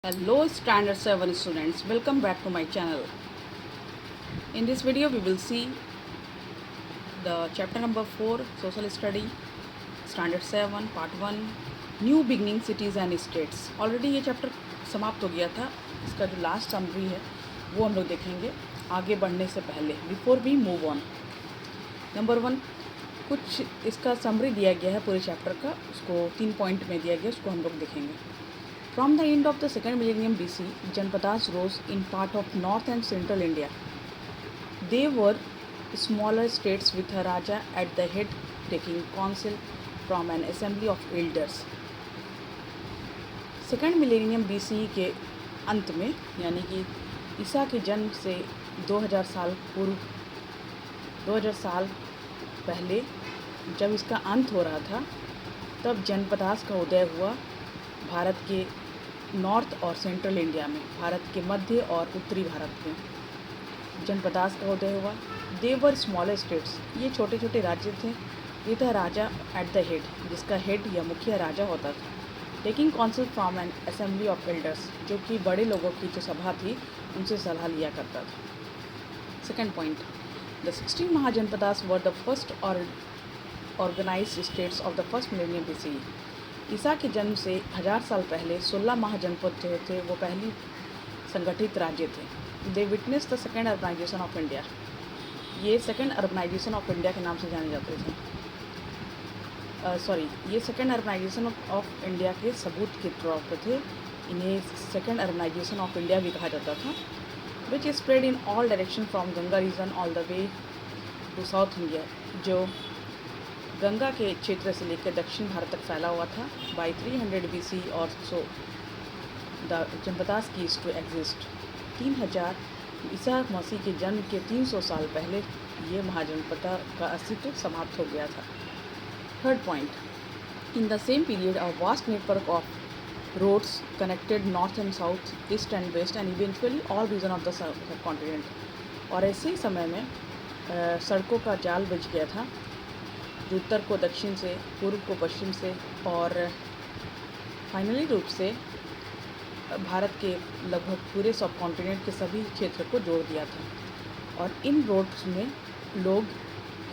Hello Standard 7 students, welcome back to my channel. In this video we will see the chapter number 4 social study standard 7 part 1 new beginning cities and states. Already ये chapter समाप्त हो गया था. इसका जो last summary है वो हम लोग देखेंगे आगे बढ़ने से पहले, before we move on. Number 1, कुछ इसका समरी दिया गया है पूरे चैप्टर का, उसको 3 पॉइंट में दिया गया, उसको हम लोग देखेंगे. From the end of the second millennium BC, Janpadas rose in part of north and central India. They were smaller states with a Raja at the head taking counsel from an assembly of elders. Second millennium BCE के अंत में, यानी कि ईसा के जन्म से 2000 साल पूर्व, 2000 साल पहले जब इसका अंत हो रहा था, तब जनपदास का उदय हुआ भारत के नॉर्थ और सेंट्रल इंडिया में, भारत के मध्य और उत्तरी भारत में जनपदास का उदय हुआ. देवर स्मॉलर स्टेट्स, ये छोटे छोटे राज्य थे. With a Raja at the head, जिसका हेड या मुखिया राजा होता था. Taking council from N assembly of elders, जो कि बड़े लोगों की जो सभा थी उनसे सलाह लिया करता था. Second point, the 16 Mahajanapadas were the first organised states of the first millennium BCE. ईसा के जन्म से 1000 साल पहले 16 महाजनपद जो थे वो पहली संगठित राज्य थे. They witness the second urbanisation of India, ये सेकेंड अर्बनाइजेशन ऑफ इंडिया के नाम से जाने जाते थे. ये सेकेंड अर्बनाइजेशन ऑफ इंडिया के सबूत के तौर पर थे. इन्हें सेकेंड अर्बनाइजेशन ऑफ इंडिया भी कहा जाता था. Which spread in all direction from Ganga region all the way to South India, जो गंगा के क्षेत्र से लेकर दक्षिण भारत तक फैला हुआ था. बाई 300 BC और सो द जनपदास की टू एग्जिस्ट. 3000 ईसा मसीह के जन्म के 300 साल पहले ये महाजनपद का अस्तित्व समाप्त हो गया था. Third point, in the same period a vast network of roads connected north and south, east and west and eventually all region of the subcontinent. और ऐसे ही समय में सड़कों का जाल बिछ गया था, जो उत्तर को दक्षिण से, पूर्व को पश्चिम से और फाइनली रूप से भारत के लगभग पूरे सब कॉन्टिनेंट के सभी क्षेत्र को जोड़ दिया था. और इन रोड्स में लोग,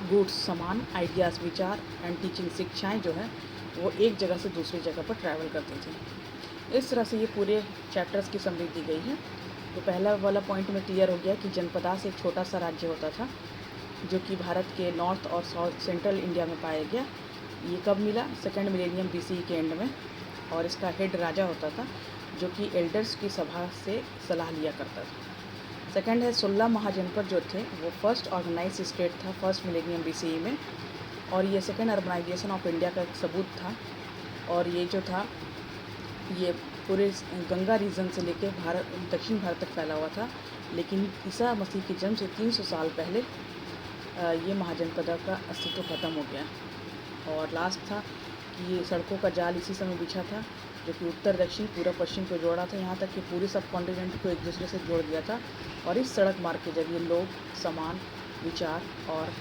गुड्स, सामान, आइडियाज़, विचार एंड टीचिंग, शिक्षाएं जो है वो एक जगह से दूसरी जगह पर ट्रैवल करते थे. इस तरह से ये पूरे चैप्टर्स की समरी दी गई है. तो पहला वाला पॉइंट में क्लियर हो गया कि जनपदास एक छोटा सा राज्य होता था जो कि भारत के नॉर्थ और साउथ सेंट्रल इंडिया में पाया गया. ये कब मिला? सेकेंड मिलेनियम BCE के एंड में. और इसका हेड राजा होता था जो कि एल्डर्स की सभा से सलाह लिया करता था. सेकेंड है 16 महाजनपद जो थे वो फर्स्ट ऑर्गेनाइज स्टेट था फर्स्ट मिलेनियम BCE में. और ये सेकेंड अर्बनाइजेशन ऑफ इंडिया का एक सबूत था. और ये जो था ये पूरे गंगा रीजन से लेकर भारत, दक्षिण भारत तक फैला हुआ था. लेकिन ईसा मसीह के जन्म से 300 साल पहले ये महाजनपद का अस्तित्व खत्म हो गया. और लास्ट था कि ये सड़कों का जाल इसी समय बिछा था जो कि उत्तर दक्षिण पूर्व पश्चिम को जोड़ा था, यहाँ तक कि पूरे सब कॉन्टिनेंट को एक दूसरे से जोड़ दिया था. और इस सड़क मार्ग के जरिए लोग, सामान, विचार और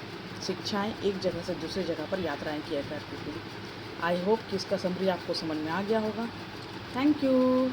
शिक्षाएं एक जगह से दूसरी जगह पर यात्राएं किया करती थी. आई होप कि इसका समरी आपको समझ में आ गया होगा. Thank you.